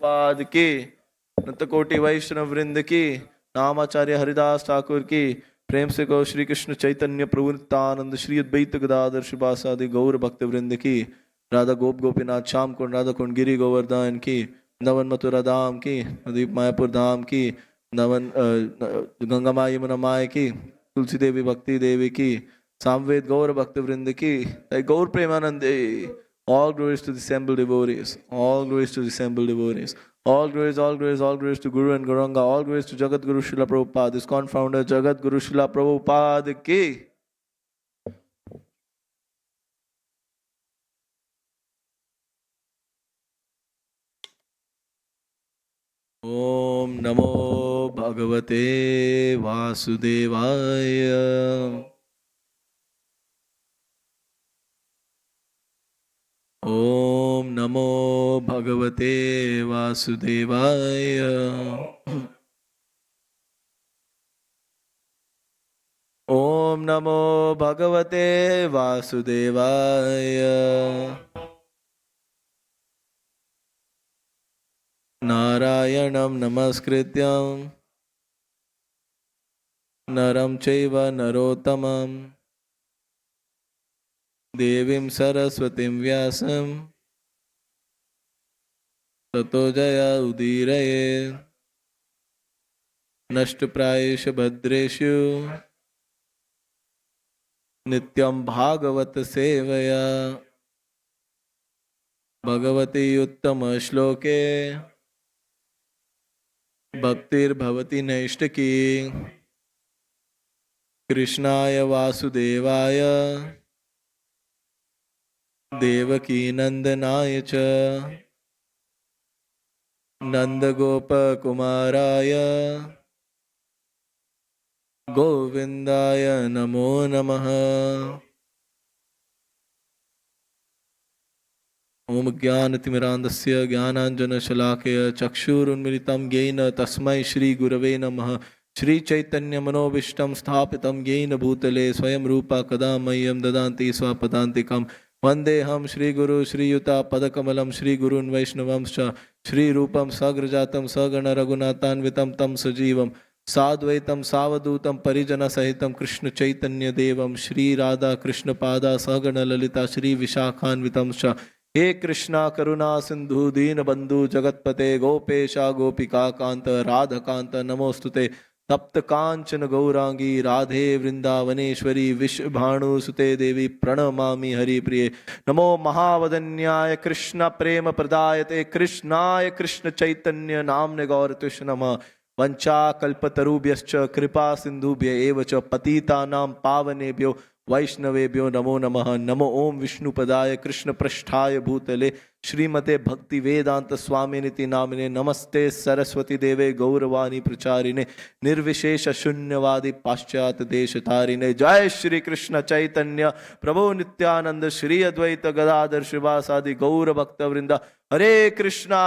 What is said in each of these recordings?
पाद की, नंत कोटि वैष्णव वृंद की, नामाचार्य हरिदास ठाकुर की, प्रेम से कहो श्री कृष्ण चैतन्य प्रभु नित्यानंद श्री अद्वैत गदाधर श्रीवासादि गौर भक्त वृंद की, राधा गोप गोपीनाथ श्याम कुंड राधा कुंड गिरी गोवर्धन की, नवन मथुरा धाम की, नदीप मायापुर धाम की, नवन गंगा माई यमुना माई की, तुलसी देवी भक्ति देवी की, सामवेद गौर भक्त वृंद की, गौर प्रेमानंदे. All glories to the assembled devotees. All glories to the assembled devotees. All glories to Guru and Gauranga. All glories to Jagat Guru Srila Prabhupada. This founder Jagat Guru Srila Prabhupada ki. Om Namo Bhagavate Vasudevaya. Om Namo Bhagavate Vasudevaya. Om Namo Bhagavate Vasudevaya. Narayanam Namaskrityam Naram Chaiva Narottamam Devim Saraswatim Vyasam Tato Jaya Udiraye Nashtaprayesha Bhadreshu Nityam Bhagavat Sevaya Bhagavati Uttama Shloke Bhaktir Bhavati Naishtaki Krishnaya Vasudevaya Devaki Nandanaya Cha Nandagopa Kumaraya Govindaya Namo Namaha. Om Jnanatimirandasya Jnananjana Shalakaya Chakshurunmilitam Yena Tasmai Shri Gurave Namaha. Shri Chaitanya Manobishtam Sthapitam Yena Bhutale Swayam Rupa Kadamayam Dadanti Swapadantikam Vandeham Shri Guru Shri Yuta Padakamalam Shri Gurun Vaishnavamscha Shri Rupam Sagrajatam Sagana Raghunathanvitam Tam Sajivam Sadvaitam Savadutam Parijana Sahitam Krishna Chaitanya Devam Shri Radha Krishna Pada Sagana Lalita Shri Vishakhanvitam Sha. हे कृष्णा करुणा सिंधु दीन बंधु जगतपते गोपेशा गोपिका कांत राध कांत नमोस्तुते तप्त कांचन गौरांगी राधे वृंदावनेश्वरी विश्वभानुसुते देवी प्रणमामि हरिप्रिये. नमो महावदन्याय कृष्ण प्रेम प्रदायते कृष्णाय कृष्ण चैतन्य नाम्ने गौरतुष्य नमः. वंचा कल्पतरुभ्यश्च कृपा सिंधुभ्य एव च पतितानां पावनेभ्यो वैष्णवेभ्यो नमो नमः. नमो ओम विष्णुपदाय कृष्ण पृष्ठाय भूतले श्रीमते भक्ति वेदांत स्वामिनिति नामिने. नमस्ते सरस्वती देवे गौरवाणी प्रचारिणे निर्विशेष शून्यवादी पाश्चात्य देशतारिणे. जय श्री कृष्ण चैतन्य प्रभु नित्यानंद श्री अद्वैत गदाधर श्रीवासादि गौर भक्त वृंदा. हरे कृष्णा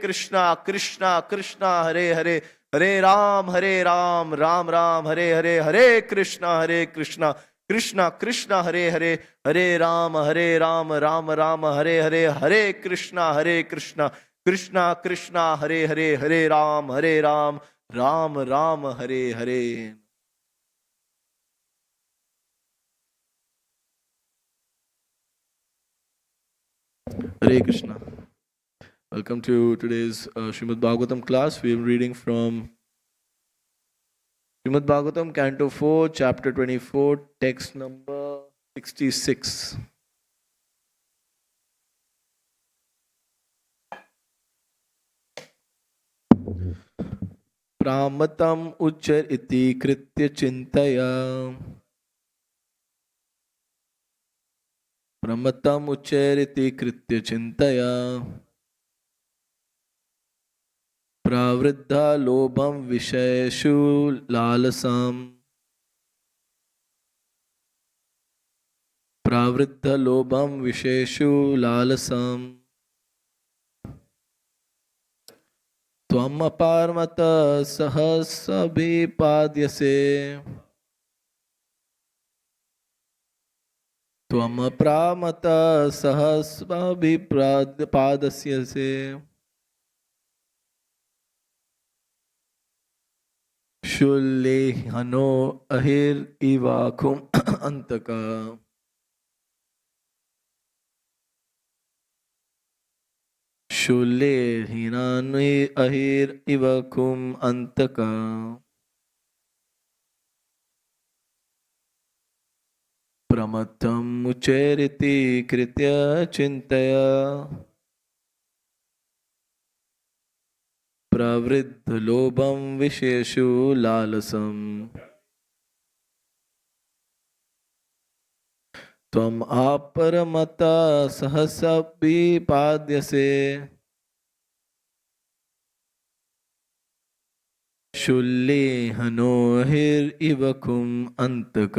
कृष्णा कृष्णा हरे हरे, हरे राम राम राम हरे हरे, हरे कृष्णा कृष्णा कृष्णा हरे हरे, हरे राम राम राम हरे हरे, हरे कृष्णा कृष्णा कृष्णा हरे हरे, हरे Ram Ram Ram Hare Hare. Hare Krishna. Welcome to today's Srimad Bhagavatam class. We are reading from Srimad Bhagavatam, Canto 4, Chapter 24, text number 66. Pramatam uchar iti kritya chintaya. Pramatam uchar iti kritya chintaya. Pravriddha lobham vishayeshu lalasam. Pravriddha lobham vishayeshu lalasam. Tvam aparmata sahasabhipadyase. Tvam apramata sahasabhipadyase. Shulle hano ahir ivakum antaka. Shulle hinani ahir ivakum antaka. Pramatam ucheriti kritya chintaya. Pravriddha लोभम विशेषु लालसम त्वम आपरमता सहसा विपाद्यसे शूल्येहनो हिरिवकुम अंतक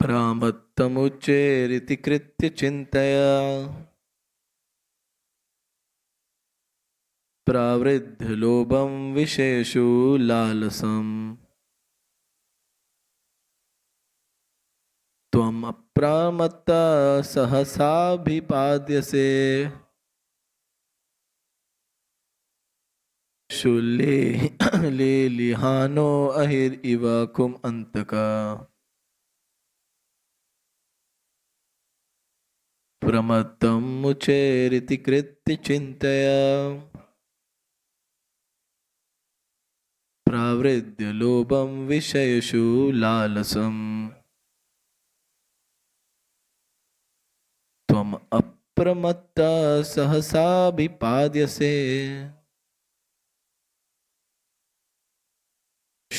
प्रामत्तमुच्चेरिति कृत्य चिन्तया प्रवृद्ध लोभम विशेषु लालसम त्वम अप्रामत्ता सहसाभिपाद्यसे शूल्ये लेलिहानो अहिरिवकुम अंतका प्रमत्तं मुचेरिति कृत्य चिन्तया प्रवृद्ध लोभं विषयेषु लालसम् त्वम् अप्रमत्ता सहसाभिपाद्यसे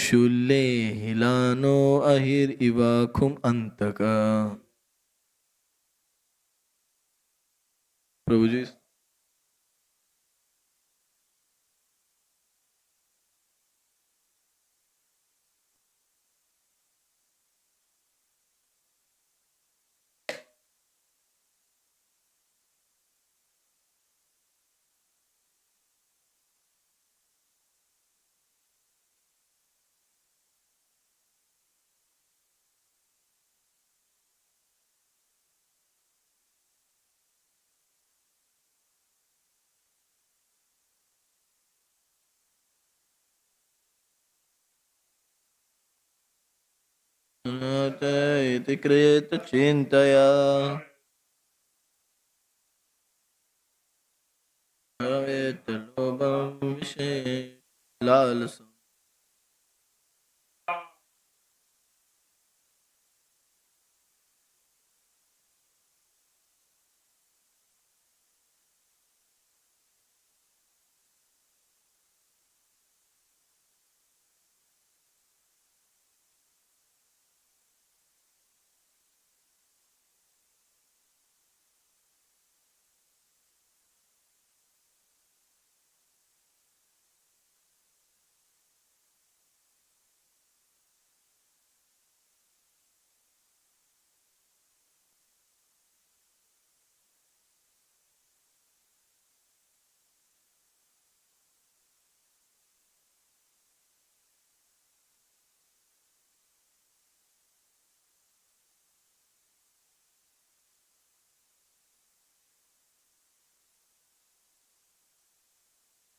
शूल्ये हिलानो अहिरिवाकुम् अंतका. प्रभु जी. इति कृत चिन्तया भवेत् लोभं विषये लालसम्.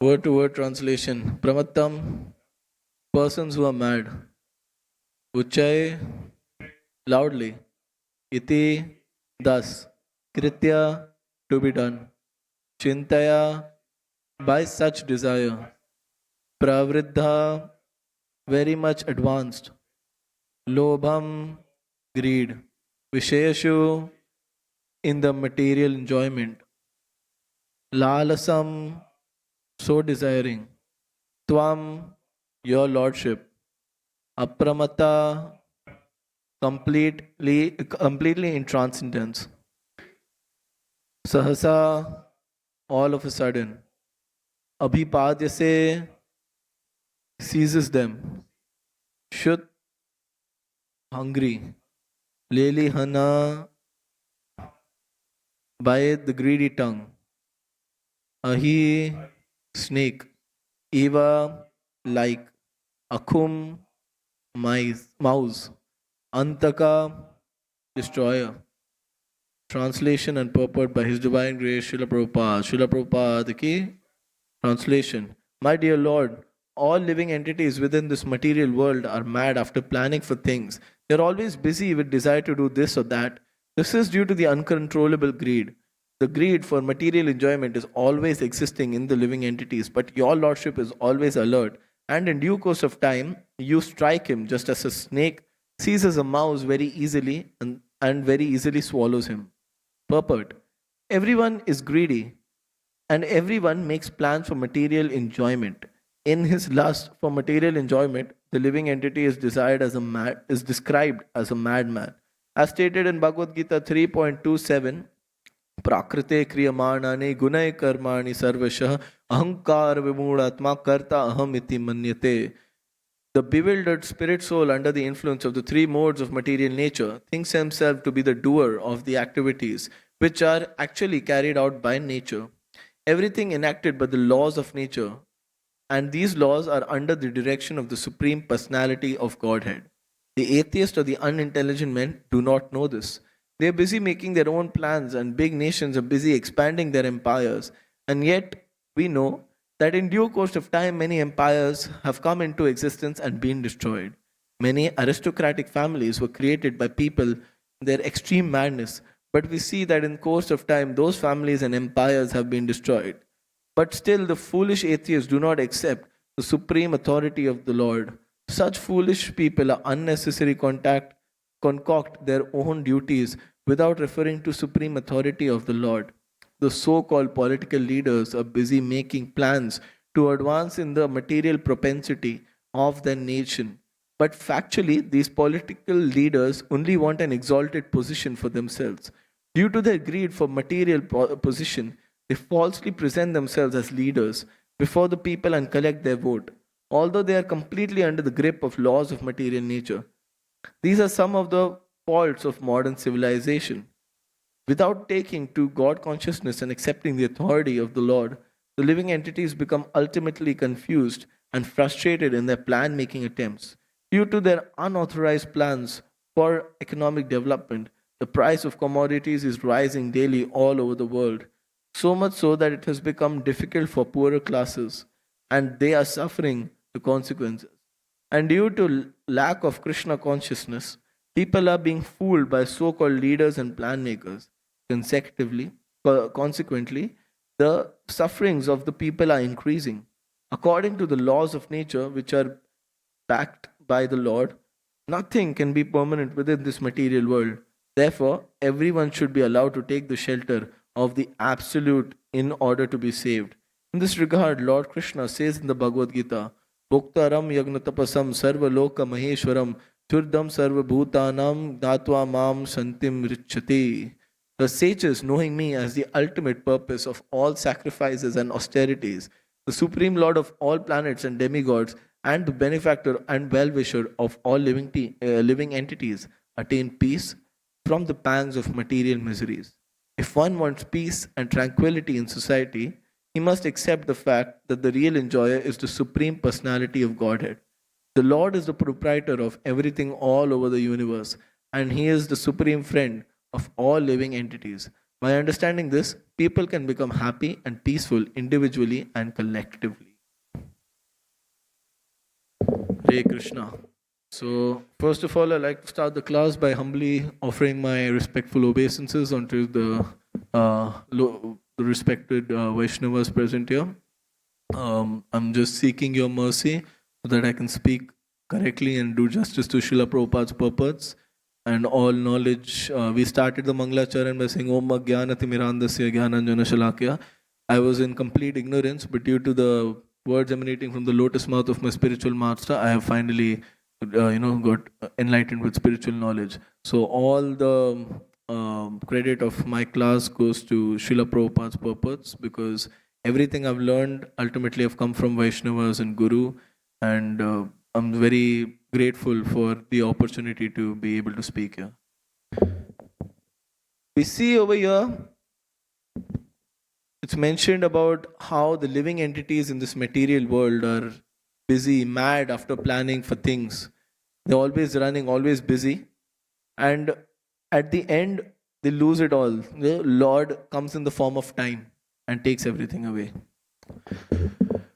Word to word translation. Pramattam, persons who are mad. Uchay, loudly. Iti, thus. Kritya, to be done. Chintaya, by such desire. Pravriddha, very much advanced. Lobham, greed. Visheshu, in the material enjoyment. Lalasam, so desiring. Tvam, your lordship. Apramata, completely in transcendence. Sahasa, all of a sudden. Abhipadyase, seizes them. Shut, hungry. Lelihana, by the greedy tongue. Ahi, snake. Eva, like. Akum, mouse. Antaka, destroyer. Translation and purport by His Divine Grace Srila Prabhupada. Srila Prabhupada ki translation. My dear Lord, all living entities within this material world are mad after planning for things. They are always busy with desire to do this or that. This is due to the uncontrollable greed. The greed for material enjoyment is always existing in the living entities, but your Lordship is always alert, and in due course of time, you strike him just as a snake seizes a mouse very easily and very easily swallows him. Purport. Everyone is greedy and everyone makes plans for material enjoyment. In his lust for material enjoyment, the living entity is is described as a madman. As stated in Bhagavad Gita 3.27, Prakrite kriyamani gunai karmani sarvashah ahankar vimudatma karta aham iti manyate. The bewildered spirit soul, under the influence of the three modes of material nature, thinks himself to be the doer of the activities which are actually carried out by nature. Everything enacted by the laws of nature, and these laws are under the direction of the Supreme Personality of Godhead. The atheist or the unintelligent men do not know this. They are busy making their own plans, and big nations are busy expanding their empires. And yet, we know that in due course of time, many empires have come into existence and been destroyed. Many aristocratic families were created by people in their extreme madness, but we see that in course of time, those families and empires have been destroyed. But still, the foolish atheists do not accept the supreme authority of the Lord. Such foolish people are unnecessary concoct their own duties without referring to supreme authority of the Lord. The so-called political leaders are busy making plans to advance in the material propensity of their nation. But factually, these political leaders only want an exalted position for themselves. Due to their greed for material position, they falsely present themselves as leaders before the people and collect their vote, although they are completely under the grip of laws of material nature. These are some of the faults of modern civilization. Without taking to God consciousness and accepting the authority of the Lord, the living entities become ultimately confused and frustrated in their plan making attempts. Due to their unauthorized plans for economic development, the price of commodities is rising daily all over the world, so much so that it has become difficult for poorer classes, and they are suffering the consequences. And due to lack of Krishna consciousness, people are being fooled by so called leaders and plan makers. Consequently, the sufferings of the people are increasing. According to the laws of nature, which are backed by the Lord, nothing can be permanent within this material world. Therefore, everyone should be allowed to take the shelter of the Absolute in order to be saved. In this regard, Lord Krishna says in the Bhagavad Gita, Bhuktaram yagnatapasam sarva loka maheshwaram turdam sarva bhutanam datva mam santim richati. The sages, knowing me as the ultimate purpose of all sacrifices and austerities, the supreme lord of all planets and demigods, and the benefactor and well-wisher of all living entities, attain peace from the pangs of material miseries. If one wants peace and tranquility in society, he must accept the fact that the real enjoyer is the Supreme Personality of Godhead. The Lord is the proprietor of everything all over the universe, and He is the supreme friend of all living entities. By understanding this, people can become happy and peaceful individually and collectively. Hare Krishna. So, first of all, I'd like to start the class by humbly offering my respectful obeisances unto the respected Vaishnavas present here. I'm just seeking your mercy so that I can speak correctly and do justice to Srila Prabhupada's purports and all knowledge. We started the Mangalacharan by saying Om Jnanati Mirandasya Jnananjana Shalakya. I was in complete ignorance, but due to the words emanating from the lotus mouth of my spiritual master, I have finally got enlightened with spiritual knowledge. So all the credit of my class goes to Srila Prabhupada's purports, because everything I've learned ultimately have come from Vaishnavas and Guru, and I'm very grateful for the opportunity to be able to speak here. We see over here, it's mentioned about how the living entities in this material world are busy, mad after planning for things. They're always running, always busy. And at the end, they lose it all. The Lord comes in the form of time and takes everything away.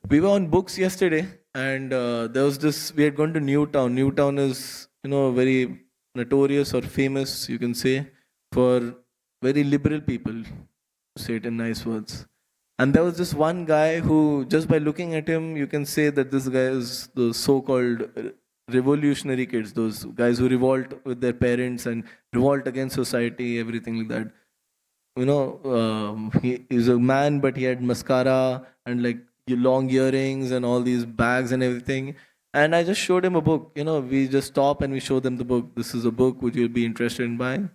We were on books yesterday, and there was this. We had gone to Newtown. Newtown is, very notorious or famous, you can say, for very liberal people, to say it in nice words. And there was this one guy who, just by looking at him, you can say that this guy is the so-called revolutionary kids, those guys who revolt with their parents and revolt against society, everything like that. He is a man, but he had mascara and like long earrings and all these bags and everything. And I just showed him a book. We just stop and we show them the book. This is a book which you'll be interested in buying.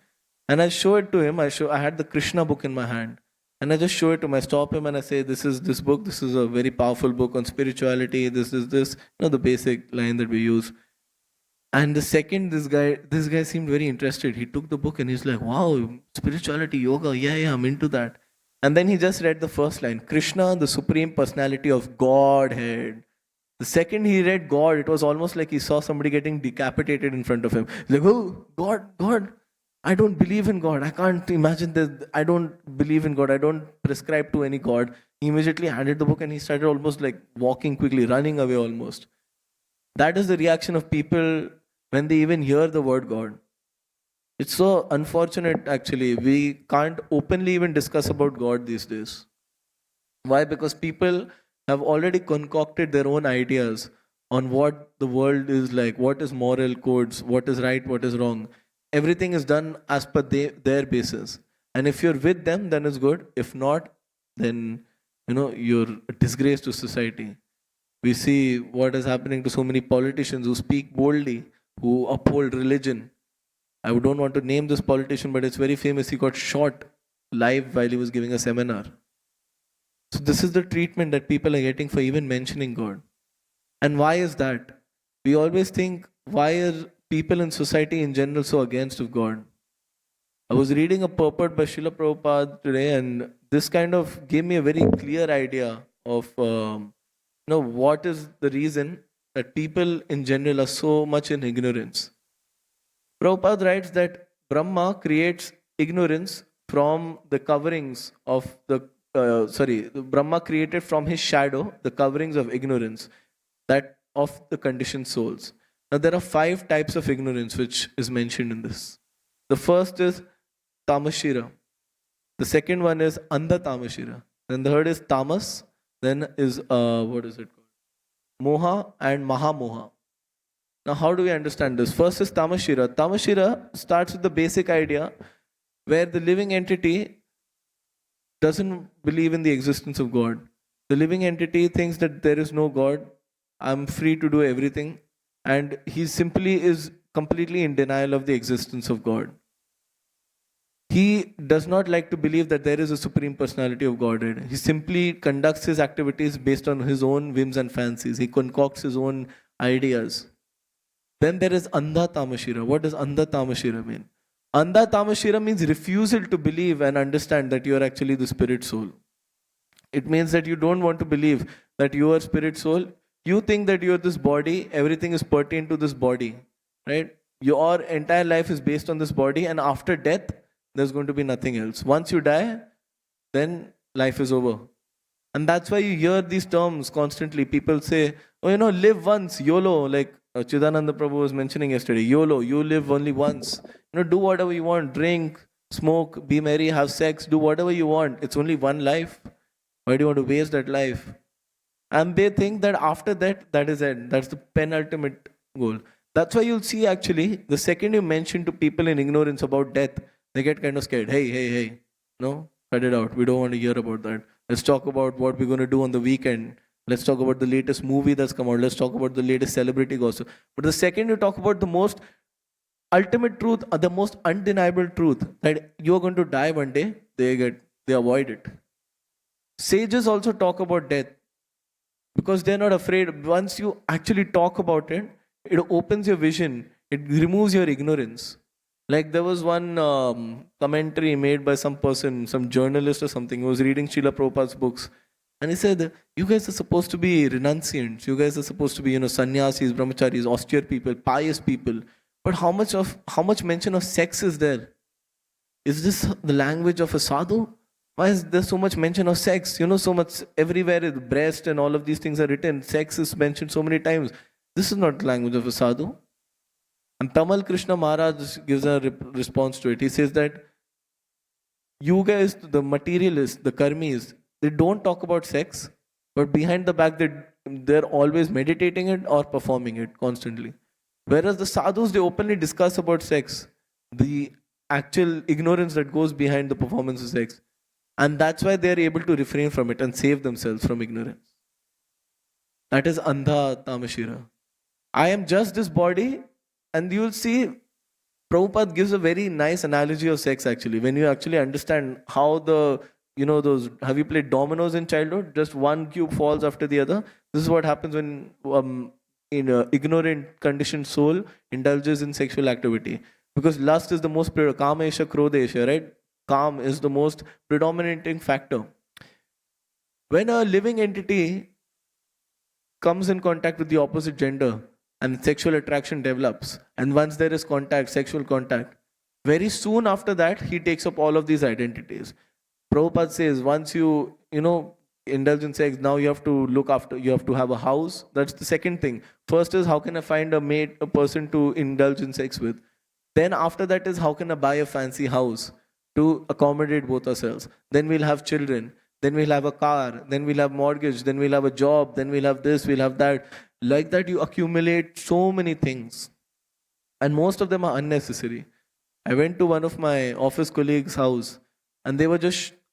And I show it to him. I had the Krishna book in my hand. And I just show it to him. I stop him and I say, this is this book. This is a very powerful book on spirituality. This is this. The basic line that we use. And the second this guy seemed very interested. He took the book and he's like, wow, spirituality, yoga, yeah, I'm into that. And then he just read the first line, Krishna, the Supreme Personality of Godhead. The second he read God, it was almost like he saw somebody getting decapitated in front of him. He's like, oh, God, I don't believe in God. I can't imagine this. I don't believe in God. I don't prescribe to any God. He immediately handed the book and he started almost like walking quickly, running away almost. That is the reaction of people when they even hear the word God. It's so unfortunate, actually. We can't openly even discuss about God these days. Why? Because people have already concocted their own ideas on what the world is like, what is moral codes, what is right, what is wrong. Everything is done as per their basis. And if you're with them, then it's good. If not, then you're a disgrace to society. We see what is happening to so many politicians who speak boldly, who uphold religion. I don't want to name this politician, but it's very famous. He got shot live while he was giving a seminar. So this is the treatment that people are getting for even mentioning God. And why is that? We always think, why are people in society in general so against of God? I was reading a purport by Srila Prabhupada today, and this kind of gave me a very clear idea of what is the reason that people in general are so much in ignorance. Prabhupada writes that Brahma creates ignorance from the coverings of Brahma created from his shadow the coverings of ignorance, that of the conditioned souls. Now there are 5 types of ignorance which is mentioned in this. The first is Tamashira. The second one is Andha Tamashira. Then the third is Tamas. Then is what is it called? Moha and Mahamoha. Now how do we understand this? First is Tamashira. Tamashira starts with the basic idea where the living entity doesn't believe in the existence of God. The living entity thinks that there is no God. I'm free to do everything. And he simply is completely in denial of the existence of God. He does not like to believe that there is a Supreme Personality of Godhead. He simply conducts his activities based on his own whims and fancies. He concocts his own ideas. Then there is Andha Tamashira. What does Andha Tamashira mean? Andha Tamashira means refusal to believe and understand that you are actually the spirit soul. It means that you don't want to believe that you are spirit soul. You think that you are this body, everything is pertinent to this body, right? Your entire life is based on this body, and after death, there's going to be nothing else. Once you die, then life is over. And that's why you hear these terms constantly. People say, oh, live once, YOLO, like Chidananda Prabhu was mentioning yesterday. YOLO, you live only once. Do whatever you want, drink, smoke, be merry, have sex, do whatever you want. It's only one life. Why do you want to waste that life? And they think that after that, that is it. That's the penultimate goal. That's why you'll see actually, the second you mention to people in ignorance about death, they get kind of scared. Hey, no, cut it out. We don't want to hear about that. Let's talk about what we're going to do on the weekend. Let's talk about the latest movie that's come out. Let's talk about the latest celebrity gossip. But the second you talk about the most ultimate truth, or the most undeniable truth, that you're going to die one day, they avoid it. Sages also talk about death because they're not afraid. Once you actually talk about it, it opens your vision. It removes your ignorance. Like there was one commentary made by some person, some journalist or something, who was reading Srila Prabhupada's books. And he said, you guys are supposed to be renunciants. You guys are supposed to be, sannyasis, brahmacharis, austere people, pious people. But how much mention of sex is there? is this the language of a sadhu? Why is there so much mention of sex? So much everywhere is breast and all of these things are written. Sex is mentioned so many times. This is not the language of a sadhu. And Tamal Krishna Maharaj gives a response to it. He says that you guys, the materialists, the karmis, they don't talk about sex, but behind the back, they're always meditating it or performing it constantly. Whereas the sadhus, they openly discuss about sex, the actual ignorance that goes behind the performance of sex. And that's why they're able to refrain from it and save themselves from ignorance. That is Andha Tamashira. I am just this body, and you'll see Prabhupada gives a very nice analogy of sex actually. When you actually understand how have you played dominoes in childhood? Just one cube falls after the other. This is what happens when in a ignorant conditioned soul indulges in sexual activity. Because lust is the most, kama esha krodha esha, right? Calm is the most predominating factor. When a living entity comes in contact with the opposite gender and sexual attraction develops, and once there is contact, sexual contact, very soon after that, he takes up all of these identities. Prabhupada says, once you indulge in sex, now you have to look after, you have to have a house. That's the second thing. First is, how can I find a mate, a person to indulge in sex with? Then after that is, how can I buy a fancy house to accommodate both ourselves? Then we'll have children. Then we'll have a car. Then we'll have mortgage. Then we'll have a job. Then we'll have this, we'll have that. Like that, you accumulate so many things. And most of them are unnecessary. I went to one of my office colleagues' house, and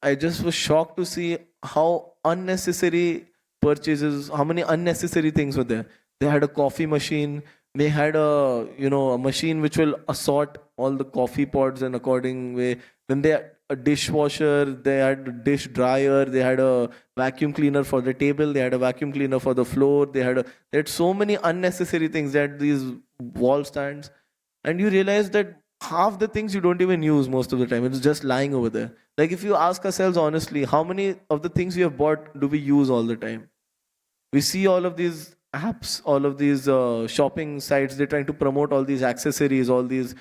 I just was shocked to see how unnecessary purchases, how many unnecessary things were there. They had a coffee machine. They had a machine which will assort all the coffee pods in according way. Then they had a dishwasher, they had a dish dryer, they had a vacuum cleaner for the table, they had a vacuum cleaner for the floor, they had so many unnecessary things. They had these wall stands. And you realize that half the things you don't even use most of the time. It's just lying over there. Like if you ask ourselves honestly, how many of the things we have bought do we use all the time? We see all of these apps, all of these shopping sites, they're trying to promote all these accessories, all these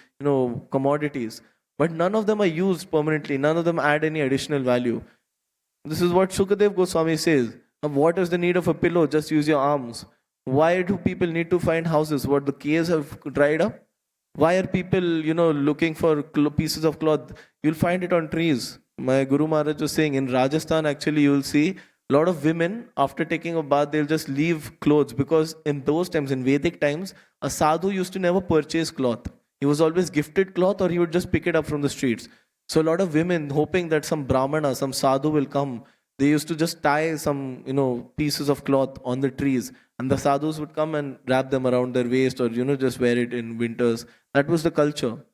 commodities. But none of them are used permanently. None of them add any additional value. This is what Sukadev Goswami says. What is the need of a pillow? Just use your arms. Why do people need to find houses? What, the caves have dried up? Why are people, looking for pieces of cloth? You'll find it on trees. My Guru Maharaj was saying, in Rajasthan, actually, you'll see a lot of women, after taking a bath, they'll just leave clothes. Because in those times, in Vedic times, a sadhu used to never purchase cloth. He was always gifted cloth, or he would just pick it up from the streets. So a lot of women, hoping that some brahmana, some sadhu will come, they used to just tie some, pieces of cloth on the trees. And the sadhus would come and wrap them around their waist, or, just wear it in winters. That was the culture.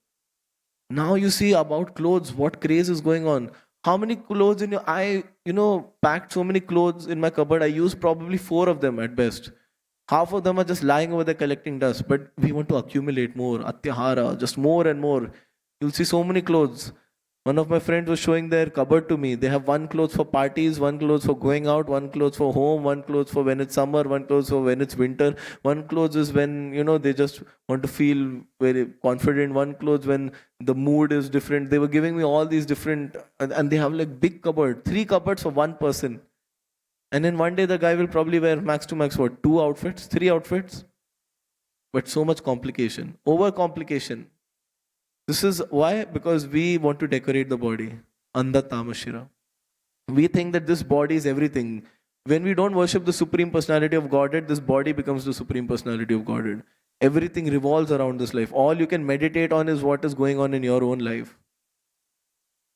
Now you see about clothes, what craze is going on. How many clothes I packed so many clothes in my cupboard. I used probably 4 of them at best. Half of them are just lying over there collecting dust. But we want to accumulate more. Atyahara, just more and more. You'll see so many clothes. One of my friends was showing their cupboard to me. They have one clothes for parties, one clothes for going out, one clothes for home, one clothes for when it's summer, one clothes for when it's winter. One clothes is when, they just want to feel very confident. One clothes when the mood is different. They were giving me all these different, and they have like big cupboard, 3 cupboards for one person. And in one day, the guy will probably wear max to max, 2 outfits, 3 outfits? But so much complication, over complication. This is why, because we want to decorate the body. Andha Tamashira. We think that this body is everything. When we don't worship the Supreme Personality of Godhead, this body becomes the Supreme Personality of Godhead. Everything revolves around this life. All you can meditate on is what is going on in your own life.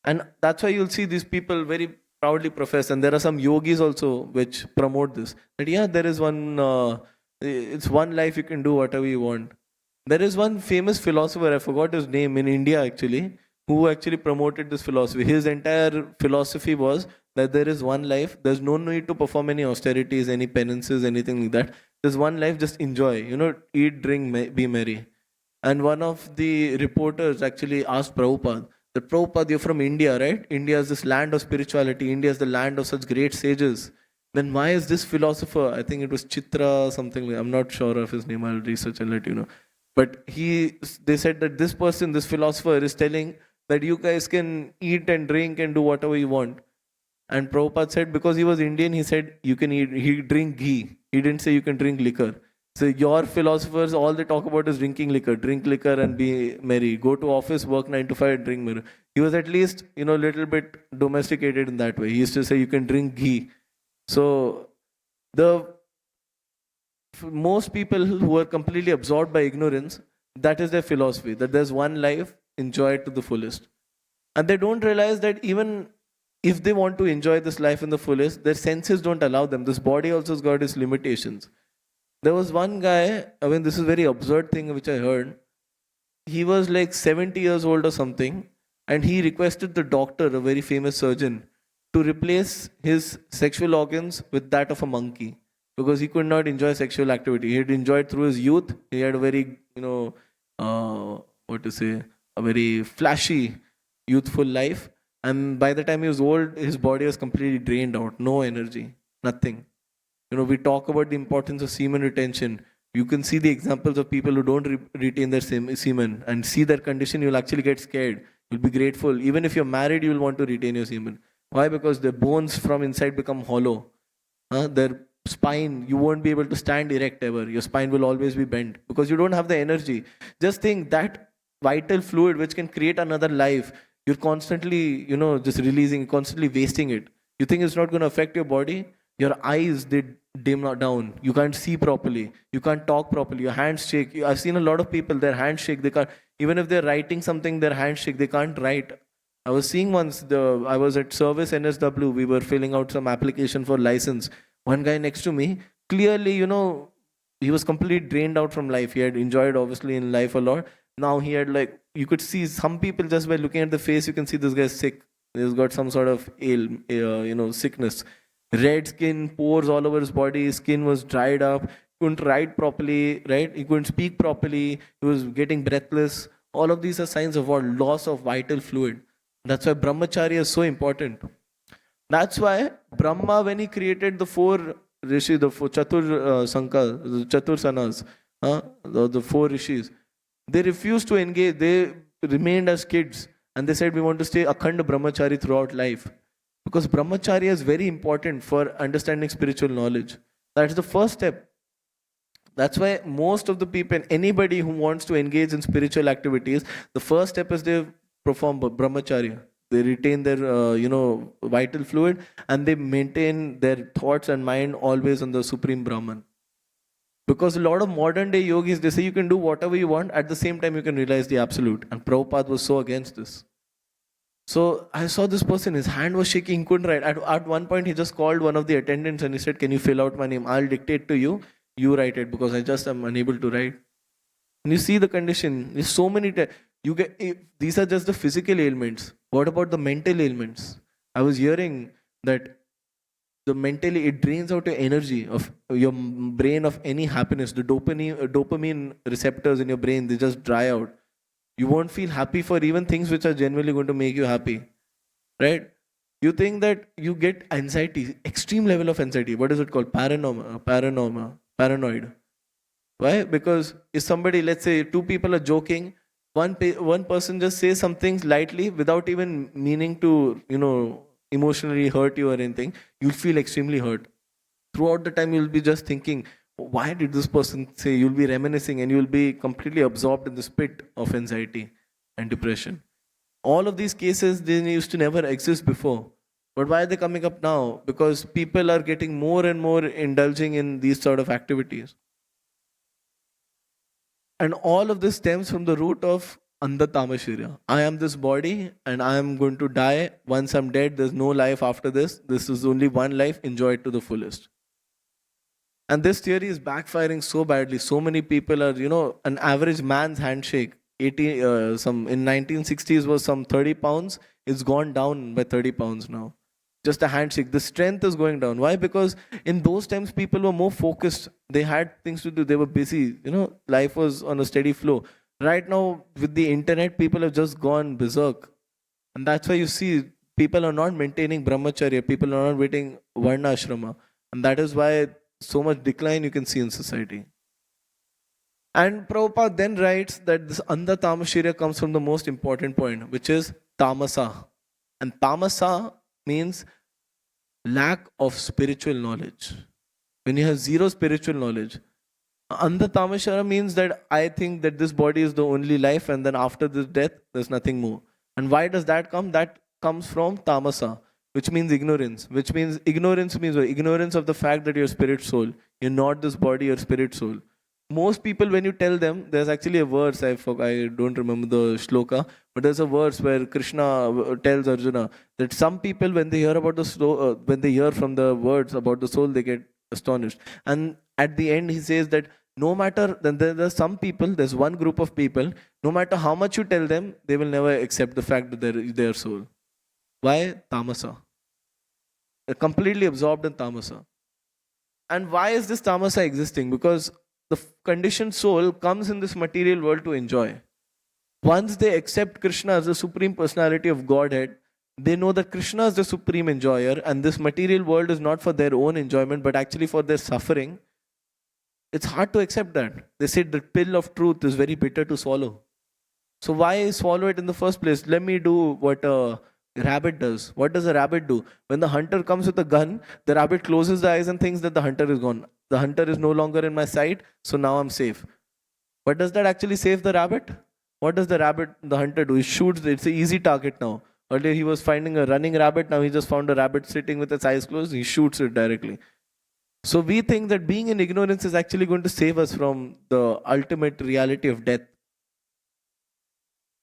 And that's why you'll see these people very proudly profess, and there are some yogis also which promote this. That there is one, it's one life, you can do whatever you want. There is one famous philosopher, I forgot his name, in India actually, who actually promoted this philosophy. His entire philosophy was that there is one life, there's no need to perform any austerities, any penances, anything like that. There's one life, just enjoy, eat, drink, be merry. And one of the reporters actually asked Prabhupada, that Prabhupada, you're from India, right? India is this land of spirituality, India is the land of such great sages. Then why is this philosopher, I think it was Chitra, something like, I'm not sure of his name, I'll research and let you know. But they said that this person, this philosopher is telling that you guys can eat and drink and do whatever you want. And Prabhupada said, because he was Indian, he said you can eat, he drink ghee. He didn't say you can drink liquor. So your philosophers, all they talk about is drinking liquor. Drink liquor and be merry. Go to office, work 9 to 5, drink merry. He was at least, little bit domesticated in that way. He used to say you can drink ghee. So most people who are completely absorbed by ignorance, that is their philosophy, that there's one life, enjoy it to the fullest. And they don't realize that even if they want to enjoy this life in the fullest, their senses don't allow them. This body also has got its limitations. There was one guy, this is a very absurd thing which I heard. He was like 70 years old or something, and he requested the doctor, a very famous surgeon, to replace his sexual organs with that of a monkey, because he could not enjoy sexual activity. He had enjoyed through his youth. He had a very, a very flashy, youthful life. And by the time he was old, his body was completely drained out. No energy, nothing. We talk about the importance of semen retention. You can see the examples of people who don't retain their semen and see their condition. You'll actually get scared. You'll be grateful. Even if you're married, you'll want to retain your semen. Why? Because the bones from inside become hollow. Their spine, you won't be able to stand erect ever. Your spine will always be bent because you don't have the energy. Just think that vital fluid which can create another life, you're constantly, just releasing, constantly wasting it. You think it's not going to affect your body? Your eyes, they dim down. You can't see properly. You can't talk properly. Your hands shake. I've seen a lot of people, their hands shake. They can't, even if they're writing something, their hands shake. They can't write. I was seeing once, I was at Service NSW. We were filling out some application for license. One guy next to me, clearly, he was completely drained out from life. He had enjoyed, obviously, in life a lot. Now he had you could see some people just by looking at the face, you can see this guy's sick. He's got some sort of sickness. Red skin, pores all over his body, his skin was dried up, couldn't write properly, right? He couldn't speak properly, he was getting breathless. All of these are signs of what? Loss of vital fluid. That's why brahmacharya is so important. That's why Brahma, when he created the four rishis, the four Chatur Sanas, the four rishis, they refused to engage. They remained as kids and they said, we want to stay akhand brahmachari throughout life. Because brahmacharya is very important for understanding spiritual knowledge. That's the first step. That's why most of the people, anybody who wants to engage in spiritual activities, the first step is they perform brahmacharya. They retain their, vital fluid and they maintain their thoughts and mind always on the Supreme Brahman. Because a lot of modern day yogis, they say you can do whatever you want, at the same time you can realize the absolute. And Prabhupada was so against this. So I saw this person, his hand was shaking, he couldn't write. At one point, he just called one of the attendants and he said, can you fill out my name? I'll dictate to you, you write it because I just am unable to write. And you see the condition, there's so many, these are just the physical ailments. What about the mental ailments? I was hearing that it drains out your energy of your brain of any happiness. The dopamine receptors in your brain, they just dry out. You won't feel happy for even things which are genuinely going to make you happy, right? You think that you get anxiety, extreme level of anxiety. What is it called? Paranoid. Why? Because if somebody, let's say two people are joking, one person just says some things lightly without even meaning to, emotionally hurt you or anything, you'll feel extremely hurt. Throughout the time, you'll be just thinking, why did this person say? You'll be reminiscing and you'll be completely absorbed in this pit of anxiety and depression. All of these cases, they used to never exist before. But why are they coming up now? Because people are getting more and more indulging in these sort of activities. And all of this stems from the root of Andha Tamashirya. I am this body and I am going to die. Once I'm dead, there's no life after this. This is only one life. Enjoy it to the fullest. And this theory is backfiring so badly. So many people are, an average man's handshake, in 1960s was some 30 pounds. It's gone down by 30 pounds now. Just a handshake. The strength is going down. Why? Because in those times, people were more focused. They had things to do. They were busy. Life was on a steady flow. Right now, with the internet, people have just gone berserk. And that's why you see people are not maintaining brahmacharya. People are not maintaining varna ashrama. And that is why so much decline you can see in society. And Prabhupada then writes that this Andha Tamashirya comes from the most important point, which is Tamasa. And Tamasa means lack of spiritual knowledge. When you have zero spiritual knowledge, Andha Tamashara means that I think that this body is the only life, and then after this death, there's nothing more. And why does that come? That comes from Tamasa, which means ignorance. Which means ignorance means what? Ignorance of the fact that you're spirit soul. You're not this body, you're spirit soul. Most people, when you tell them, there's actually a verse, I don't remember the shloka, but there's a verse where Krishna tells Arjuna that some people, when they hear about when they hear from the words about the soul, they get astonished. And at the end, he says that no matter, then there's some people, there's one group of people, no matter how much you tell them, they will never accept the fact that they're their soul. Why? Tamasa. They're completely absorbed in Tamasa. And why is this Tamasa existing? Because the conditioned soul comes in this material world to enjoy. Once they accept Krishna as the Supreme Personality of Godhead, they know that Krishna is the supreme enjoyer and this material world is not for their own enjoyment but actually for their suffering. It's hard to accept that. They say the pill of truth is very bitter to swallow. So why swallow it in the first place? Let me do what a rabbit does. What does a rabbit do? When the hunter comes with a gun, the rabbit closes the eyes and thinks that the hunter is gone. The hunter is no longer in my sight, so now I'm safe. But does that actually save the rabbit? What does the hunter do? He shoots, it's an easy target now. Earlier he was finding a running rabbit, now he just found a rabbit sitting with its eyes closed, he shoots it directly. So we think that being in ignorance is actually going to save us from the ultimate reality of death.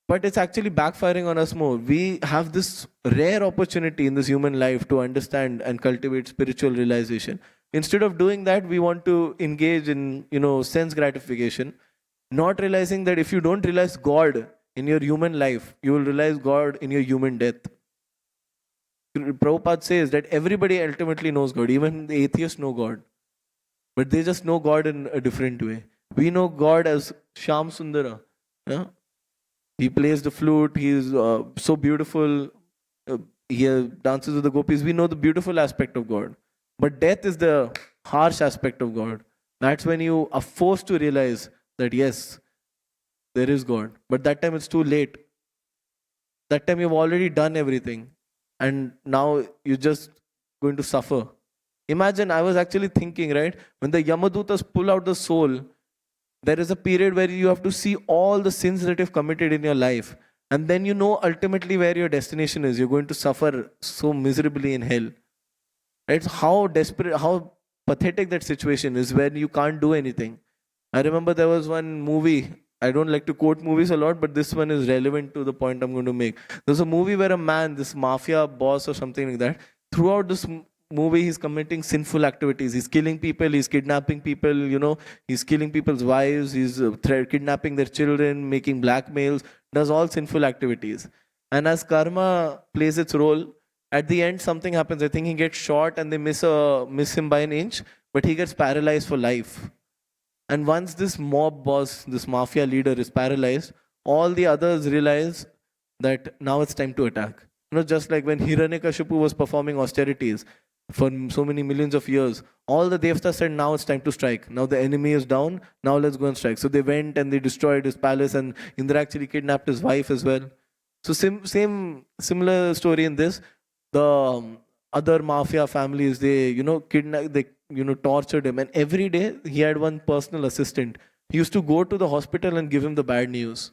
But it's actually backfiring on us more. We have this rare opportunity in this human life to understand and cultivate spiritual realization. Instead of doing that, we want to engage in, sense gratification, not realizing that if you don't realize God in your human life, you will realize God in your human death. Prabhupada says that everybody ultimately knows God, even the atheists know God, but they just know God in a different way. We know God as Shyam Sundara. Yeah? He plays the flute, he is so beautiful, he dances with the gopis. We know the beautiful aspect of God. But death is the harsh aspect of God. That's when you are forced to realize that yes, there is God. But that time it's too late. That time you've already done everything. And now you're just going to suffer. Imagine, I was actually thinking, right? When the Yamadutas pull out the soul, there is a period where you have to see all the sins that you've committed in your life. And then you know ultimately where your destination is. You're going to suffer so miserably in hell. Right? How desperate, how pathetic that situation is when you can't do anything. I remember there was one movie, I don't like to quote movies a lot, but this one is relevant to the point I'm going to make. There's a movie where a man, this mafia boss or something like that, throughout this movie he's committing sinful activities. He's killing people, he's kidnapping people, he's killing people's wives, he's kidnapping their children, making blackmails, does all sinful activities. And as karma plays its role, at the end something happens. I think he gets shot and they miss him by an inch, but he gets paralyzed for life. And once this mob boss, this mafia leader is paralyzed, all the others realize that now it's time to attack. Just like when Hiranyakashipu was performing austerities for so many millions of years, all the Devtas said, now it's time to strike. Now the enemy is down, now let's go and strike. So they went and they destroyed his palace, and Indra actually kidnapped his wife as well. So similar story in this. The other mafia families, they, kidnapped, they, tortured him. And every day he had one personal assistant. He used to go to the hospital and give him the bad news.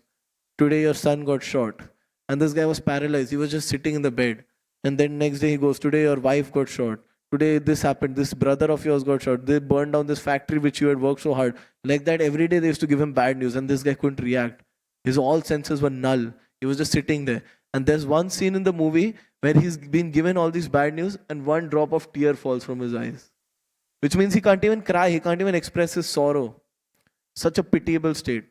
Today your son got shot. And this guy was paralyzed. He was just sitting in the bed. And then next day he goes, today your wife got shot. Today this happened. This brother of yours got shot. They burned down this factory which you had worked so hard. Like that, every day they used to give him bad news. And this guy couldn't react. His all senses were null. He was just sitting there. And there's one scene in the movie where he's been given all these bad news and one drop of tear falls from his eyes. Which means he can't even cry. He can't even express his sorrow. Such a pitiable state.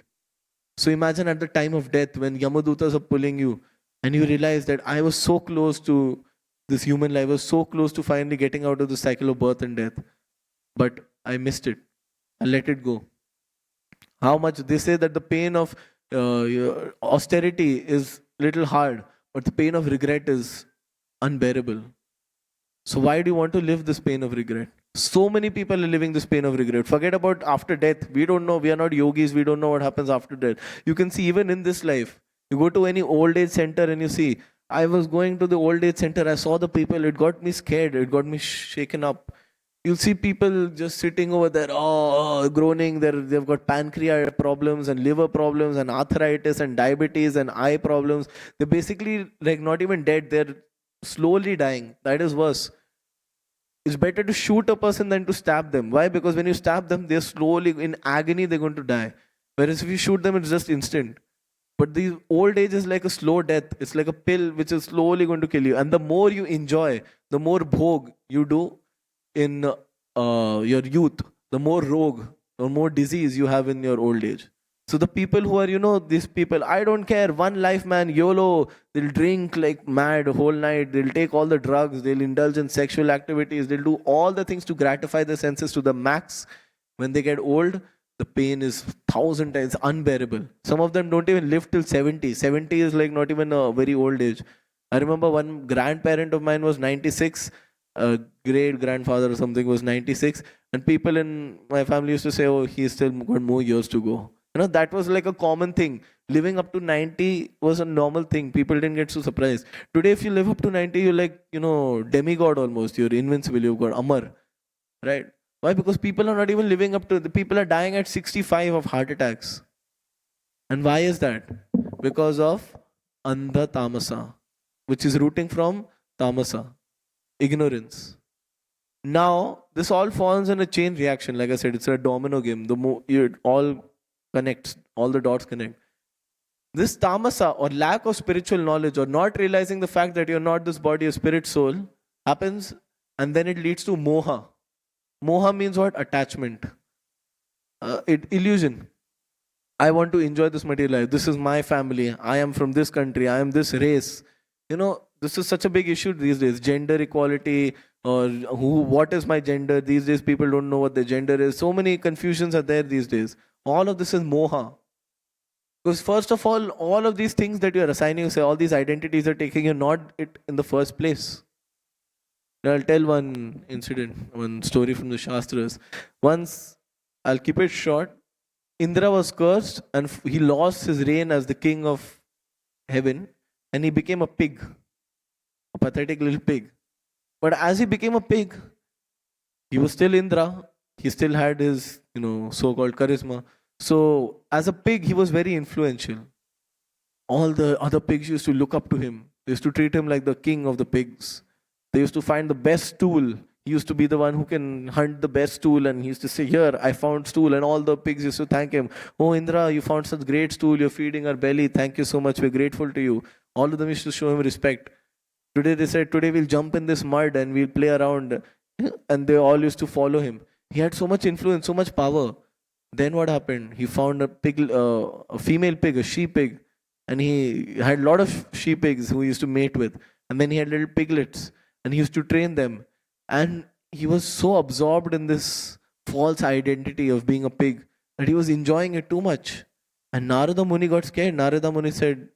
So imagine at the time of death when Yamadutas are pulling you and you realize that I was so close to this human life. I was so close to finally getting out of the cycle of birth and death. But I missed it. I let it go. How much? They say that the pain of austerity is little hard, but the pain of regret is unbearable. So why do you want to live this pain of regret? So many people are living this pain of regret. Forget about after death. We don't know. We are not yogis. We don't know what happens after death. You can see even in this life. You go to any old age center and you see, I was going to the old age center. I saw the people. It got me scared. It got me shaken up. You'll see people just sitting over there, groaning. They've got pancreas problems and liver problems and arthritis and diabetes and eye problems. They're basically like not even dead. They're slowly dying. That is worse. It's better to shoot a person than to stab them. Why? Because when you stab them, they're slowly in agony, they're going to die. Whereas if you shoot them, it's just instant. But the old age is like a slow death. It's like a pill which is slowly going to kill you. And the more you enjoy, the more bhog you do in your youth, the more rogue, the more disease you have in your old age. So the people who are, these people, I don't care, one life, man, YOLO, they'll drink like mad whole night, they'll take all the drugs, they'll indulge in sexual activities, they'll do all the things to gratify their senses to the max. When they get old, the pain is 1,000 times unbearable. Some of them don't even live till 70. 70 is like not even a very old age. I remember one grandparent of mine was 96, a great grandfather or something was 96, and people in my family used to say, oh, he's still got more years to go. That was like a common thing. Living up to 90 was a normal thing. People didn't get so surprised. Today, if you live up to 90, you're like, demigod almost. You're invincible. You've got Amar. Right? Why? Because people are not even living up to, the people are dying at 65 of heart attacks. And why is that? Because of Andha Tamasa, which is rooting from Tamasa, ignorance. Now, this all falls in a chain reaction. Like I said, it's a domino game. The more it all connects, all the dots connect. This tamasa or lack of spiritual knowledge or not realizing the fact that you're not this body, a spirit, soul happens, and then it leads to moha. Moha means what? Attachment. Illusion. I want to enjoy this material life. This is my family. I am from this country. I am this race. This is such a big issue these days. Gender equality or what is my gender? These days people don't know what their gender is. So many confusions are there these days. All of this is moha. Because first of all of these things that you're assigning, say all these identities are taking you not it in the first place. Now I'll tell one incident, one story from the Shastras. Once, I'll keep it short, Indra was cursed and he lost his reign as the king of heaven and he became a pig, a pathetic little pig. But as he became a pig, he was still Indra. He still had his, so-called charisma. So as a pig, he was very influential. All the other pigs used to look up to him. They used to treat him like the king of the pigs. They used to find the best stool. He used to be the one who can hunt the best stool, and he used to say, here, I found stool. And all the pigs used to thank him. Oh, Indra, you found such great stool. You're feeding our belly. Thank you so much. We're grateful to you. All of them used to show him respect. Today they said, today we'll jump in this mud and we'll play around. And they all used to follow him. He had so much influence, so much power. Then what happened? He found a pig, a female pig, a she pig. And he had a lot of she pigs who he used to mate with. And then he had little piglets. And he used to train them. And he was so absorbed in this false identity of being a pig that he was enjoying it too much. And Narada Muni got scared. Narada Muni said,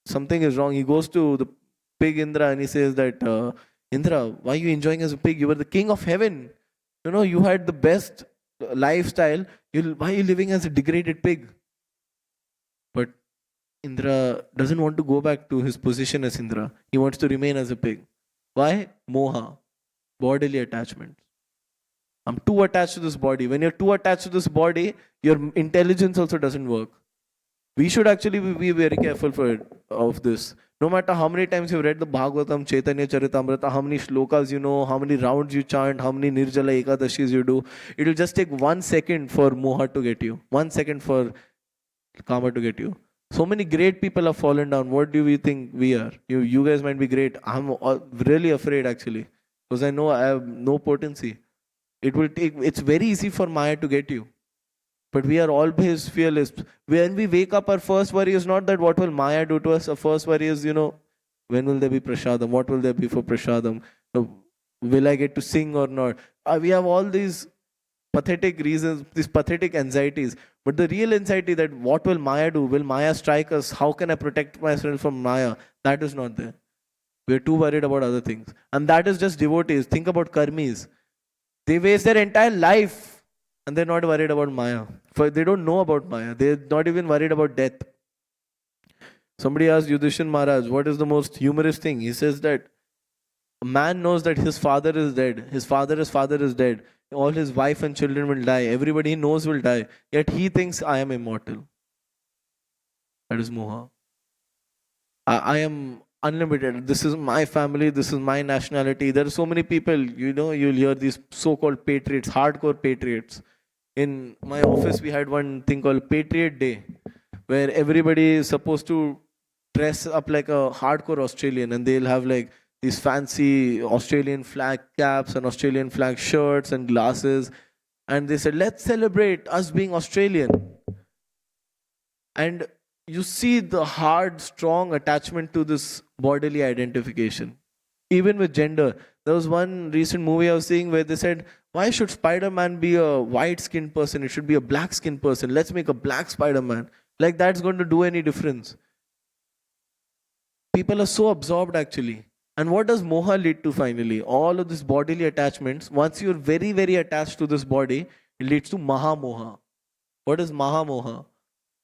something is wrong. He goes to the pig Indra and he says that, Indra, why are you enjoying as a pig? You were the king of heaven. You had the best lifestyle. Why are you living as a degraded pig? But Indra doesn't want to go back to his position as Indra. He wants to remain as a pig. Why? Moha, bodily attachment. I'm too attached to this body. When you're too attached to this body, your intelligence also doesn't work. We should actually be very careful of this. No matter how many times you've read the Bhagavatam, Chaitanya Charitamrita, how many shlokas you know, how many rounds you chant, how many Nirjala Ekadashis you do, it'll just take 1 second for moha to get you. 1 second for karma to get you. So many great people have fallen down. What do we think we are? You guys might be great. I'm really afraid actually. Because I know I have no potency. It's very easy for Maya to get you. But we are always fearless. When we wake up, our first worry is not that what will Maya do to us. Our first worry is, when will there be prasadam? What will there be for prasadam? Will I get to sing or not? We have all these pathetic reasons, these pathetic anxieties. But the real anxiety that what will Maya do? Will Maya strike us? How can I protect myself from Maya? That is not there. We're too worried about other things. And that is just devotees. Think about karmis. They waste their entire life and they're not worried about Maya. For they don't know about Maya. They're not even worried about death. Somebody asked Yudhishthira Maharaj, what is the most humorous thing? He says that a man knows that his father is dead. His father's father is dead. All his wife and children will die. Everybody he knows will die. Yet he thinks, I am immortal. That is moha. I am unlimited. This is my family. This is my nationality. There are so many people, you'll hear these so-called patriots, hardcore patriots. In my office, we had one thing called Patriot Day, where everybody is supposed to dress up like a hardcore Australian, and they'll have like these fancy Australian flag caps and Australian flag shirts and glasses. And they said, let's celebrate us being Australian. And you see the hard, strong attachment to this bodily identification. Even with gender. There was one recent movie I was seeing where they said, why should Spider-Man be a white-skinned person? It should be a black-skinned person. Let's make a black Spider-Man. Like that's going to do any difference. People are so absorbed actually. And what does moha lead to finally? All of these bodily attachments, once you're very, very attached to this body, it leads to mahamoha. What is mahamoha?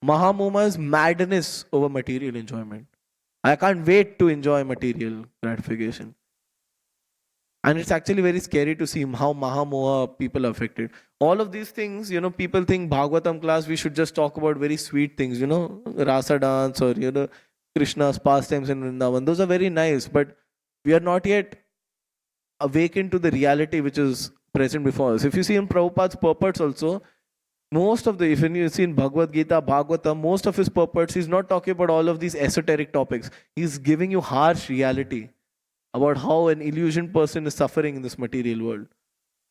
Mahamoha is madness over material enjoyment. I can't wait to enjoy material gratification. And it's actually very scary to see how mahamoha people are affected. All of these things, people think Bhagavatam class, we should just talk about very sweet things, rasa dance or, Krishna's pastimes in Vrindavan. Those are very nice, but we are not yet awakened to the reality which is present before us. If you see in Prabhupada's purports also, if you see in Bhagavad Gita, Bhagavatam, most of his purports, he's not talking about all of these esoteric topics. He's giving you harsh reality about how an illusioned person is suffering in this material world.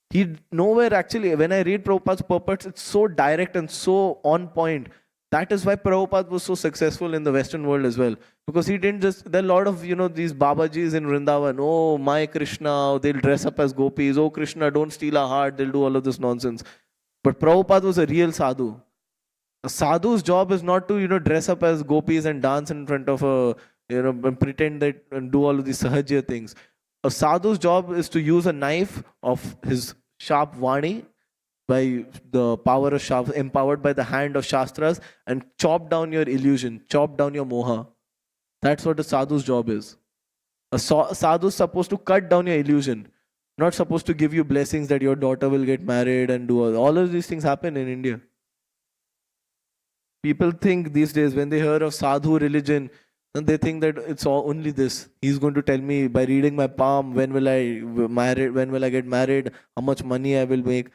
He nowhere actually, when I read Prabhupada's purports, it's so direct and so on point. That is why Prabhupada was so successful in the Western world as well. Because he didn't just, there are a lot of, these Babajis in Vrindavan, oh, my Krishna, they'll dress up as gopis, oh Krishna, don't steal our heart, they'll do all of this nonsense. But Prabhupada was a real sadhu. A sadhu's job is not to, dress up as gopis and dance in front of a, and pretend that and do all of these sahajya things. A sadhu's job is to use a knife of his sharp vani by the power of Shastra, empowered by the hand of Shastras, and chop down your illusion, chop down your moha. That's what a sadhu's job is. A sadhu is supposed to cut down your illusion, not supposed to give you blessings that your daughter will get married and do all of these things happen in India. People think these days when they hear of sadhu religion, and they think that it's only this. He's going to tell me by reading my palm, when will I get married, how much money I will make.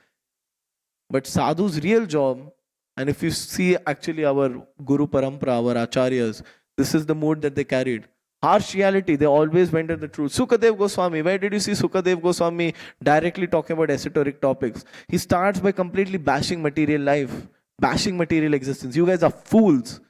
But sadhu's real job, and if you see actually our Guru Parampara, our Acharyas, this is the mood that they carried. Harsh reality, they always went at the truth. Sukadev Goswami, where did you see Sukadev Goswami directly talking about esoteric topics? He starts by completely bashing material life, bashing material existence. You guys are fools.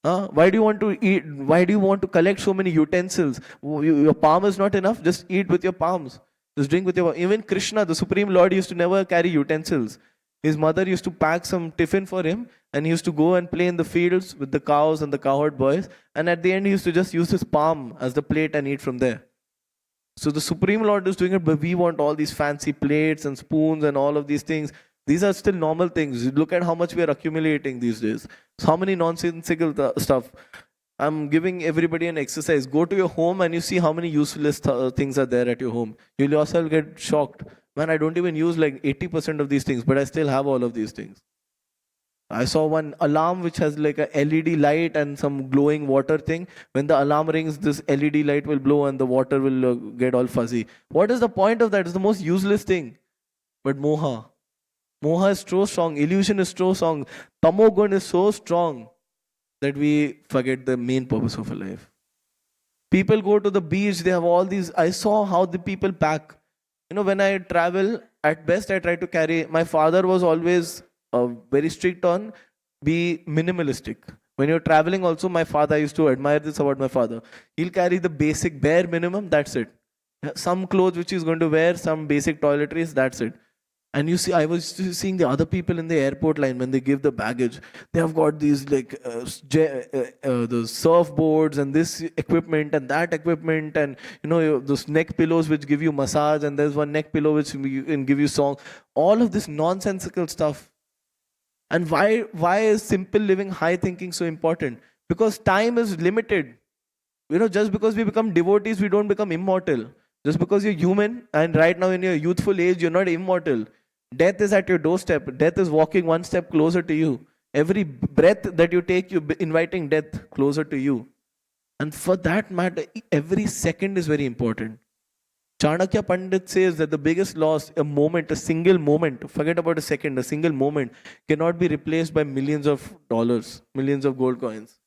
Why do you want to eat? Why do you want to collect so many utensils? Your palm is not enough, just eat with your palms. Just drink with your palms. Even Krishna, the Supreme Lord, used to never carry utensils. His mother used to pack some tiffin for him, and he used to go and play in the fields with the cows and the cowherd boys. And at the end, he used to just use his palm as the plate and eat from there. So the Supreme Lord is doing it, but we want all these fancy plates and spoons and all of these things. These are still normal things. Look at how much we are accumulating these days. So how many nonsensical stuff. I'm giving everybody an exercise. Go to your home and you see how many useless things are there at your home. You'll yourself get shocked. Man, I don't even use like 80% of these things, but I still have all of these things. I saw one alarm which has like a LED light and some glowing water thing. When the alarm rings, this LED light will blow and the water will get all fuzzy. What is the point of that? It's the most useless thing. But moha. Moha is so strong. Illusion is so strong. Tamogun is so strong that we forget the main purpose of a life. People go to the beach. They have all these. I saw how the people pack. When I travel, at best I try to carry. My father was always very strict on be minimalistic. When you're traveling also, my father, I used to admire this about my father. He'll carry the basic bare minimum, that's it. Some clothes which he's going to wear, some basic toiletries, that's it. And you see, I was seeing the other people in the airport line when they give the baggage. They have got these like the surfboards and this equipment and that equipment, and those neck pillows which give you massage, and there's one neck pillow which can give you song. All of this nonsensical stuff. And why is simple living, high thinking so important? Because time is limited. Just because we become devotees, we don't become immortal. Just because you're human and right now in your youthful age, you're not immortal. Death is at your doorstep. Death is walking one step closer to you. Every breath that you take, you're inviting death closer to you. And for that matter, every second is very important. Chanakya Pandit says that the biggest loss, a single moment, forget about a second, a single moment cannot be replaced by millions of dollars, millions of gold coins.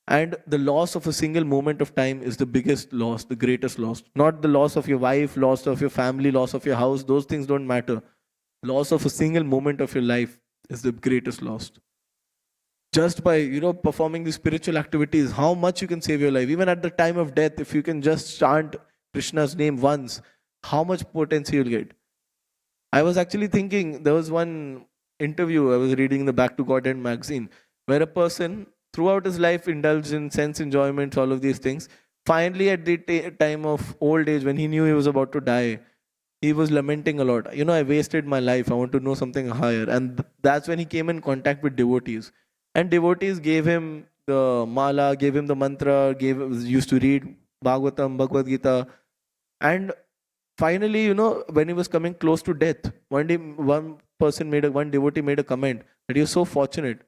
And the loss of a single moment of time is the biggest loss, the greatest loss. Not the loss of your wife, loss of your family, loss of your house. Those things don't matter. Loss of a single moment of your life is the greatest loss. Just by, performing these spiritual activities, how much you can save your life. Even at the time of death, if you can just chant Krishna's name once, how much potency you'll get. I was actually thinking, there was one interview I was reading in the Back to Godhead magazine, where a person throughout his life indulged in sense enjoyments, all of these things. Finally, at the time of old age, when he knew he was about to die, he was lamenting a lot. I wasted my life. I want to know something higher. And that's when he came in contact with devotees. And devotees gave him the mala, gave him the mantra, used to read Bhagavatam, Bhagavad Gita. And finally, when he was coming close to death, one day one devotee made a comment that you're so fortunate.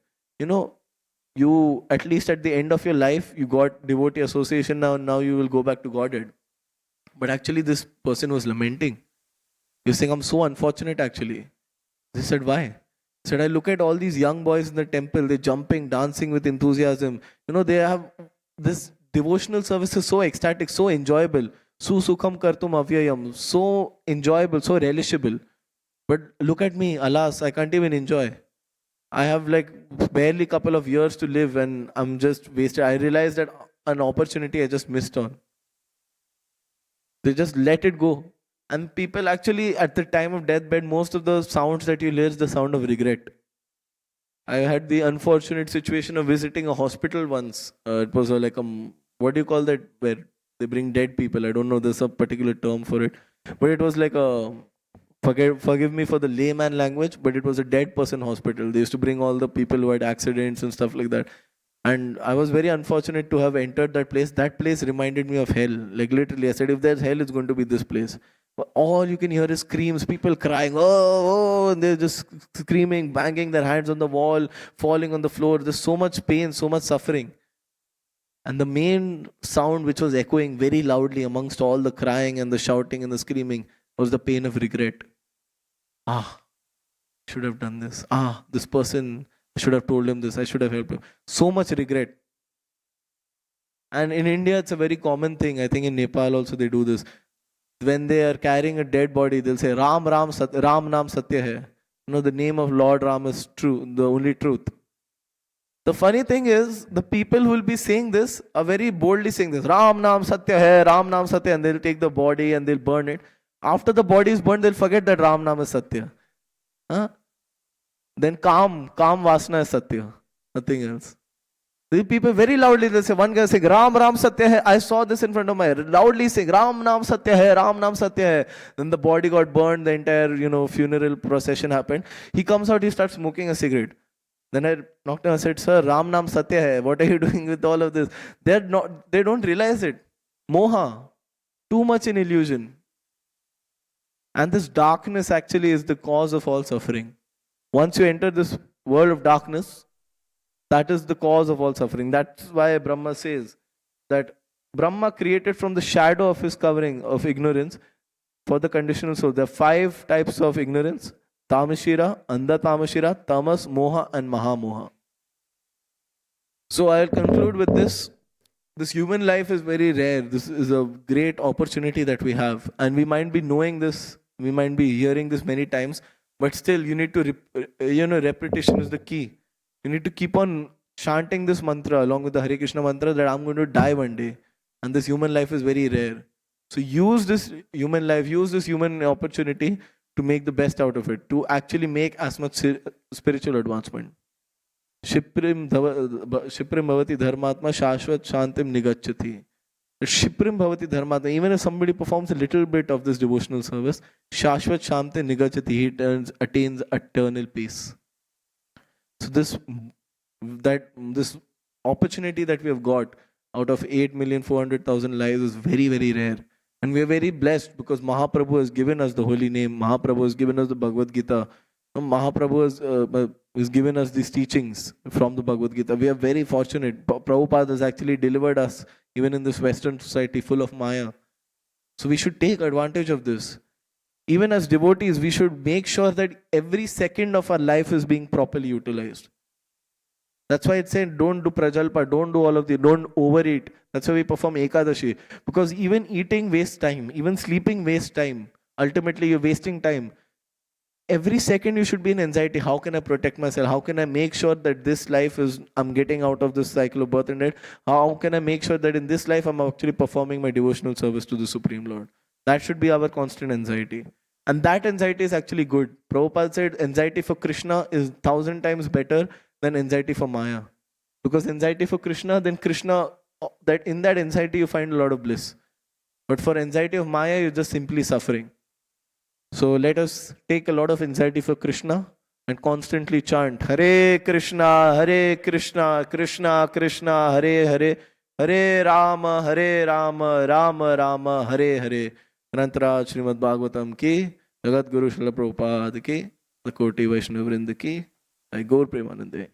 You, at least at the end of your life, you got devotee association now you will go back to Godhead. But actually this person was lamenting. He was saying, I'm so unfortunate actually. They said, why? He said, I look at all these young boys in the temple, they're jumping, dancing with enthusiasm. They have this devotional service is so ecstatic, so enjoyable. Su sukham kartum avyayam. So enjoyable, so relishable. But look at me, alas, I can't even enjoy. I have barely a couple of years to live and I'm just wasted. I realized that an opportunity I just missed on. They just let it go. And people actually, at the time of deathbed, most of the sounds that you hear is the sound of regret. I had the unfortunate situation of visiting a hospital once. It was what do you call that, where they bring dead people? I don't know, there's a particular term for it. But it was like a, forgive me for the layman language, but it was a dead person hospital. They used to bring all the people who had accidents and stuff like that. And I was very unfortunate to have entered that place. That place reminded me of hell. Literally, I said, if there's hell, it's going to be this place. But all you can hear is screams, people crying, oh, and they're just screaming, banging their hands on the wall, falling on the floor. There's so much pain, so much suffering. And the main sound which was echoing very loudly amongst all the crying and the shouting and the screaming was the pain of regret. I should have done this. This person, I should have told him this, I should have helped him. So much regret. And in India, it's a very common thing. I think in Nepal also they do this. When they are carrying a dead body, they'll say, Ram Naam Satya hai. The name of Lord Ram is true, the only truth. The funny thing is, the people who will be saying this are very boldly saying this, Ram Naam Satya hai, Ram Naam Satya, and they'll take the body and they'll burn it. After the body is burned, they'll forget that Ram Naam is Satya. Then Kam Vasana is Satya, nothing else. The people very loudly, they say, one guy saying, Ram Satya hai. I saw this in front of my head. Loudly saying, Ram Naam Satya hai, Ram Naam Satya hai. Then the body got burned, the entire, funeral procession happened. He comes out, he starts smoking a cigarette. Then I knocked him and said, Sir, Ram Naam Satya hai. What are you doing with all of this? They don't realize it. Moha. Too much in illusion. And this darkness actually is the cause of all suffering. Once you enter this world of darkness, that is the cause of all suffering. That's why Brahma says that Brahma created from the shadow of his covering of ignorance for the conditional soul. There are 5 types of ignorance: Tamashira, Andha Tamashira, Tamas, Moha, and Mahamoha. So I'll conclude with this. This human life is very rare. This is a great opportunity that we have. And we might be knowing this, we might be hearing this many times, but still you need to, repetition is the key. You need to keep on chanting this mantra along with the Hare Krishna mantra that I'm going to die one day. And this human life is very rare. So use this human life, use this human opportunity to make the best out of it, to actually make as much spiritual advancement. Shiprim bhavati dharmatma shashvat shantim nigacchati. Shiprim bhavati dharmatma. Even if somebody performs a little bit of this devotional service, shashvat shantim nigacchati, he attains eternal peace. So this opportunity that we have got out of 8,400,000 lives is very, very rare. And we are very blessed because Mahaprabhu has given us the holy name. Mahaprabhu has given us the Bhagavad Gita. Mahaprabhu has given us these teachings from the Bhagavad Gita. We are very fortunate. Prabhupada has actually delivered us even in this Western society full of Maya. So we should take advantage of this. Even as devotees, we should make sure that every second of our life is being properly utilized. That's why it's saying don't do prajalpa, don't do all of the, don't overeat. That's why we perform Ekadashi. Because even eating wastes time, even sleeping wastes time. Ultimately, you're wasting time. Every second you should be in anxiety. How can I protect myself? How can I make sure that this life is, I'm getting out of this cycle of birth and death? How can I make sure that in this life I'm actually performing my devotional service to the Supreme Lord? That should be our constant anxiety. And that anxiety is actually good. Prabhupada said anxiety for Krishna is 1,000 times better than anxiety for Maya. Because anxiety for Krishna, then Krishna, that in that anxiety you find a lot of bliss. But for anxiety of Maya, you're just simply suffering. So let us take a lot of anxiety for Krishna and constantly chant Hare Krishna, Krishna Krishna, Hare Hare, Hare Rama, Rama Rama, Hare Hare. Anantara Srimad Bhagavatam ki, Jagat Guru Srila Prabhupada ki, the Koti Vaishnava Vrinda ki, I Gaur Premanande.